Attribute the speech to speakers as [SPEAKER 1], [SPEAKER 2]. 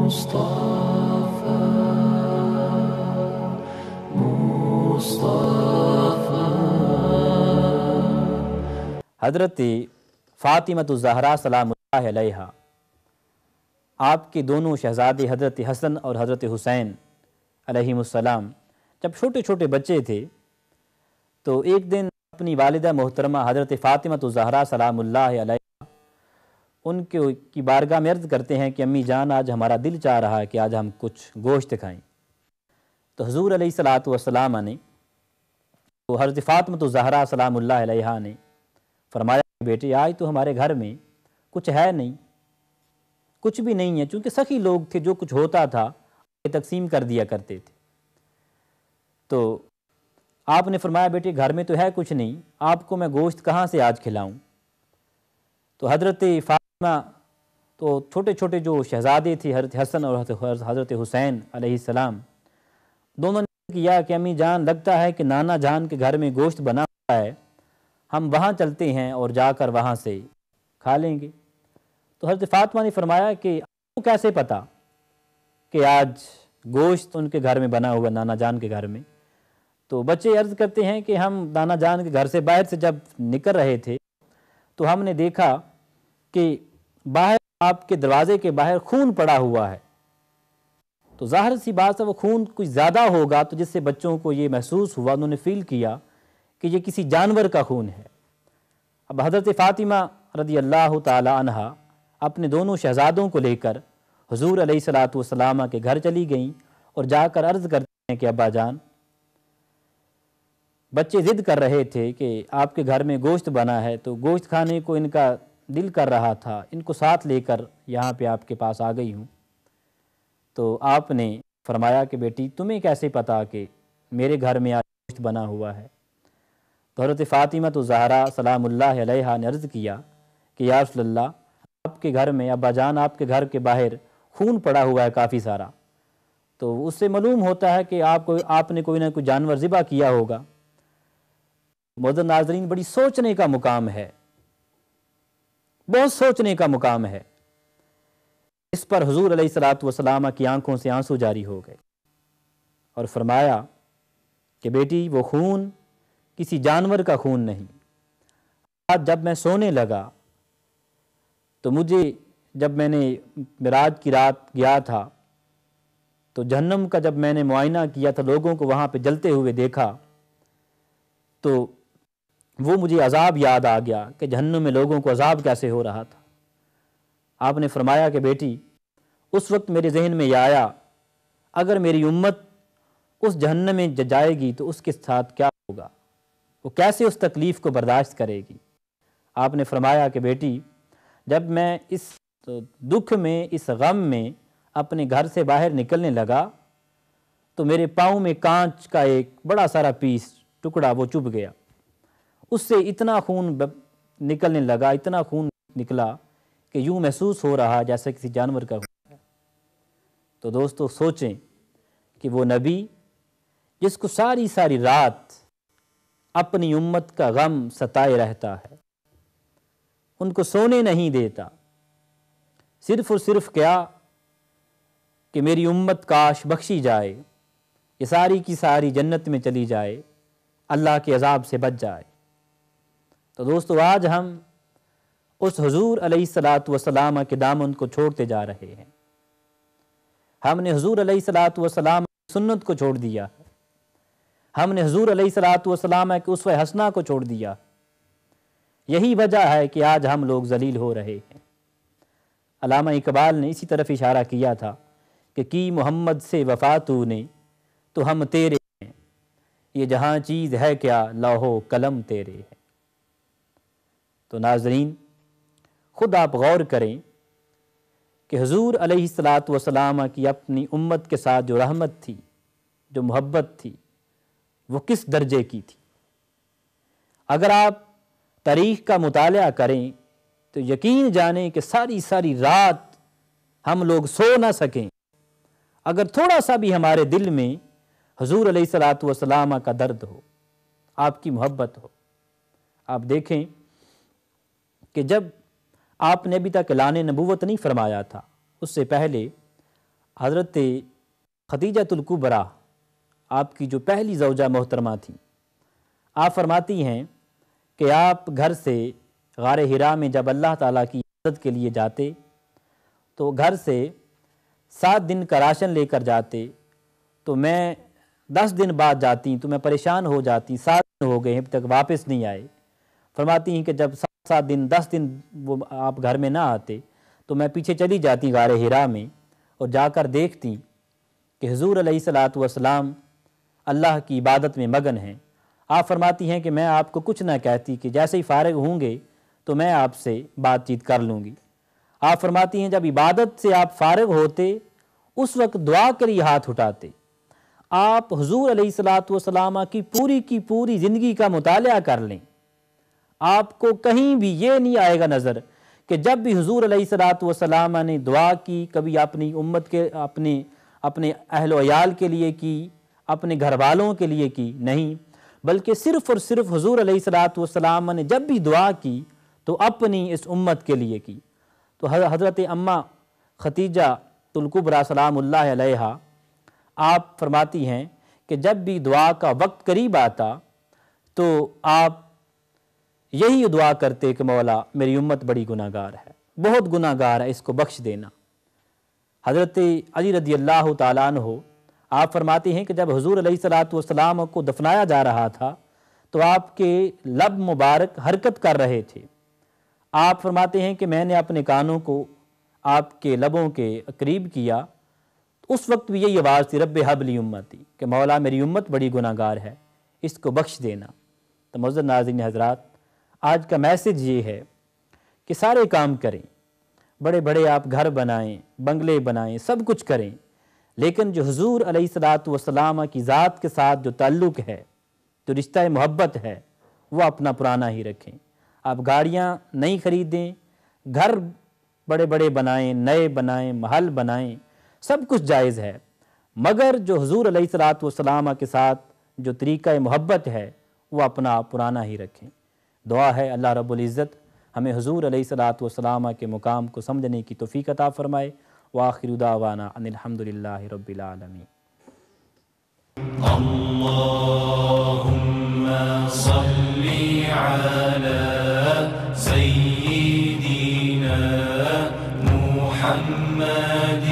[SPEAKER 1] حضرت فاطمۃ الزہرا سلام اللہ علیہا، آپ کے دونوں شہزادے حضرت حسن اور حضرت حسین علیہم السلام جب چھوٹے چھوٹے بچے تھے تو ایک دن اپنی والدہ محترمہ حضرت فاطمۃ الزہرا سلام اللہ علیہا ان کی بارگاہ میں عرض کرتے ہیں کہ امی جان آج ہمارا دل چاہ رہا ہے کہ آج ہم کچھ گوشت کھائیں۔ تو حضور علیہ الصلاۃ والسلام نے تو حضرت فاطمۃ الزہرا سلام اللہ علیہا نے فرمایا کہ بیٹے آج تو ہمارے گھر میں کچھ ہے نہیں، کچھ بھی نہیں ہے، چونکہ سخی لوگ تھے، جو کچھ ہوتا تھا تقسیم کر دیا کرتے تھے۔ تو آپ نے فرمایا بیٹے گھر میں تو ہے کچھ نہیں، آپ کو میں گوشت کہاں سے آج کھلاؤں؟ تو حضرت فاطمہ تو چھوٹے چھوٹے جو شہزادے تھے حضرت حسن اور حضرت حسین علیہ السلام دونوں نے کیا کہ امی جان لگتا ہے کہ نانا جان کے گھر میں گوشت بنا ہوا ہے، ہم وہاں چلتے ہیں اور جا کر وہاں سے کھا لیں گے۔ تو حضرت فاطمہ نے فرمایا کہ آپ کو کیسے پتا کہ آج گوشت ان کے گھر میں بنا ہوا نانا جان کے گھر میں؟ تو بچے عرض کرتے ہیں کہ ہم نانا جان کے گھر سے باہر سے جب نکل رہے تھے تو ہم نے دیکھا کہ باہر آپ کے دروازے کے باہر خون پڑا ہوا ہے۔ تو ظاہر سی بات ہے وہ خون کچھ زیادہ ہوگا، تو جس سے بچوں کو یہ محسوس ہوا، انہوں نے فیل کیا کہ یہ کسی جانور کا خون ہے۔ اب حضرت فاطمہ رضی اللہ تعالی عنہا اپنے دونوں شہزادوں کو لے کر حضور علیہ الصلاۃ والسلام کے گھر چلی گئیں اور جا کر عرض کرتے ہیں کہ ابا جان بچے ضد کر رہے تھے کہ آپ کے گھر میں گوشت بنا ہے، تو گوشت کھانے کو ان کا دل کر رہا تھا، ان کو ساتھ لے کر یہاں پہ آپ کے پاس آ گئی ہوں۔ تو آپ نے فرمایا کہ بیٹی تمہیں کیسے پتا کہ میرے گھر میں آج گوشت بنا ہوا ہے؟ تو حضرت فاطمۃ الزہرا سلام اللہ علیہا نے عرض کیا کہ یا رسول اللہ آپ کے گھر میں ابا جان آپ کے گھر کے باہر خون پڑا ہوا ہے کافی سارا، تو اس سے معلوم ہوتا ہے کہ آپ نے کوئی نہ کوئی جانور ذبح کیا ہوگا۔ معزز ناظرین بڑی سوچنے کا مقام ہے، بہت سوچنے کا مقام ہے۔ اس پر حضور علیہ الصلاۃ والسلام کی آنکھوں سے آنسو جاری ہو گئے اور فرمایا کہ بیٹی وہ خون کسی جانور کا خون نہیں۔ آج جب میں سونے لگا تو مجھے جب میں نے معراج کی رات گیا تھا تو جہنم کا جب میں نے معائنہ کیا تھا، لوگوں کو وہاں پہ جلتے ہوئے دیکھا، تو وہ مجھے عذاب یاد آ گیا کہ جہنم میں لوگوں کو عذاب کیسے ہو رہا تھا۔ آپ نے فرمایا کہ بیٹی اس وقت میرے ذہن میں یہ آیا اگر میری امت اس جہنم میں جائے گی تو اس کے ساتھ کیا ہوگا، وہ کیسے اس تکلیف کو برداشت کرے گی۔ آپ نے فرمایا کہ بیٹی جب میں اس دکھ میں اس غم میں اپنے گھر سے باہر نکلنے لگا تو میرے پاؤں میں کانچ کا ایک بڑا سارا پیس ٹکڑا وہ چبھ گیا، اس سے اتنا خون نکلنے لگا، اتنا خون نکلا کہ یوں محسوس ہو رہا جیسے کسی جانور کا خون ہے۔ تو دوستو سوچیں کہ وہ نبی جس کو ساری ساری رات اپنی امت کا غم ستائے رہتا ہے، ان کو سونے نہیں دیتا، صرف اور صرف کیا کہ میری امت کاش بخشی جائے، یہ ساری کی ساری جنت میں چلی جائے، اللہ کے عذاب سے بچ جائے۔ تو دوستو آج ہم اس حضور علیہ الصلاۃ والسلام کے دامن کو چھوڑتے جا رہے ہیں۔ ہم نے حضور علیہ الصلاۃ والسلام کی سنت کو چھوڑ دیا ہے، ہم نے حضور علیہ الصلاۃ والسلام کے اسوہ حسنہ کو چھوڑ دیا۔ یہی وجہ ہے کہ آج ہم لوگ ذلیل ہو رہے ہیں۔ علامہ اقبال نے اسی طرف اشارہ کیا تھا کہ کی محمد سے وفا تو نے تو ہم تیرے ہیں، یہ جہاں چیز ہے کیا لوح و قلم تیرے ہے۔ تو ناظرین خود آپ غور کریں کہ حضور علیہ الصلاۃ والسلام کی اپنی امت کے ساتھ جو رحمت تھی، جو محبت تھی، وہ کس درجے کی تھی۔ اگر آپ تاریخ کا مطالعہ کریں تو یقین جانیں کہ ساری ساری رات ہم لوگ سو نہ سکیں اگر تھوڑا سا بھی ہمارے دل میں حضور علیہ الصلاۃ والسلام کا درد ہو، آپ کی محبت ہو۔ آپ دیکھیں کہ جب آپ نے ابھی تک اعلان نبوت نہیں فرمایا تھا، اس سے پہلے حضرت خدیجۃ الکبریٰ آپ کی جو پہلی زوجہ محترمہ تھیں، آپ فرماتی ہیں کہ آپ گھر سے غار حرا میں جب اللہ تعالیٰ کی عبادت کے لیے جاتے تو گھر سے 7 دن کا راشن لے کر جاتے، تو میں 10 دن بعد جاتی تو میں پریشان ہو جاتی، 7 دن ہو گئے اب تک واپس نہیں آئے۔ فرماتی ہیں کہ جب 7 دن 10 دن وہ آپ گھر میں نہ آتے تو میں پیچھے چلی جاتی غار حرا میں اور جا کر دیکھتی کہ حضور علیہ الصلاۃ والسلام اللہ کی عبادت میں مگن ہیں۔ آپ فرماتی ہیں کہ میں آپ کو کچھ نہ کہتی کہ جیسے ہی فارغ ہوں گے تو میں آپ سے بات چیت کر لوں گی۔ آپ فرماتی ہیں جب عبادت سے آپ فارغ ہوتے اس وقت دعا کے لیے ہاتھ اٹھاتے۔ آپ حضور علیہ الصلاۃ والسلام کی پوری زندگی کا مطالعہ کر لیں، آپ کو کہیں بھی یہ نہیں آئے گا نظر کہ جب بھی حضور علیہ الصلاۃ والسلام نے دعا کی، کبھی اپنی امت کے اپنے اہل و عیال کے لیے کی، اپنے گھر والوں کے لیے کی، نہیں، بلکہ صرف اور صرف حضور علیہ الصلاۃ والسلام نے جب بھی دعا کی تو اپنی اس امت کے لیے کی۔ تو حضرت اماں خدیجہ الکبریٰ سلام اللہ علیہا آپ فرماتی ہیں کہ جب بھی دعا کا وقت قریب آتا تو آپ یہی دعا کرتے کہ مولا میری امت بڑی گناہ گار ہے، بہت گناہ گار ہے، اس کو بخش دینا۔ حضرت علی رضی اللہ تعالیٰ عنہ آپ فرماتے ہیں کہ جب حضور علیہ الصلاۃ والسلام کو دفنایا جا رہا تھا تو آپ کے لب مبارک حرکت کر رہے تھے۔ آپ فرماتے ہیں کہ میں نے اپنے کانوں کو آپ کے لبوں کے قریب کیا، اس وقت بھی یہی آواز تھی رب ہب لی امتی، کہ مولا میری امت بڑی گناہ گار ہے، اس کو بخش دینا۔ تو معزز ناظرین حضرات، آج کا میسج یہ ہے کہ سارے کام کریں، بڑے بڑے آپ گھر بنائیں، بنگلے بنائیں، سب کچھ کریں، لیکن جو حضور علیہ الصلاۃ والسلام کی ذات کے ساتھ جو تعلق ہے، جو رشتہ محبت ہے، وہ اپنا پرانا ہی رکھیں۔ آپ گاڑیاں نہیں خریدیں، گھر بڑے بڑے بنائیں، نئے بنائیں، محل بنائیں، سب کچھ جائز ہے، مگر جو حضور علیہ الصلاۃ والسلام کے ساتھ جو طریقہ محبت ہے وہ اپنا پرانا ہی رکھیں۔ دعا ہے اللہ رب العزت ہمیں حضور علیہ الصلاۃ والسلام کے مقام کو سمجھنے کی توفیق عطا فرمائے۔ وآخر دعوانا ان الحمدللہ رب العالمین۔
[SPEAKER 2] اللهم صل على سيدنا محمد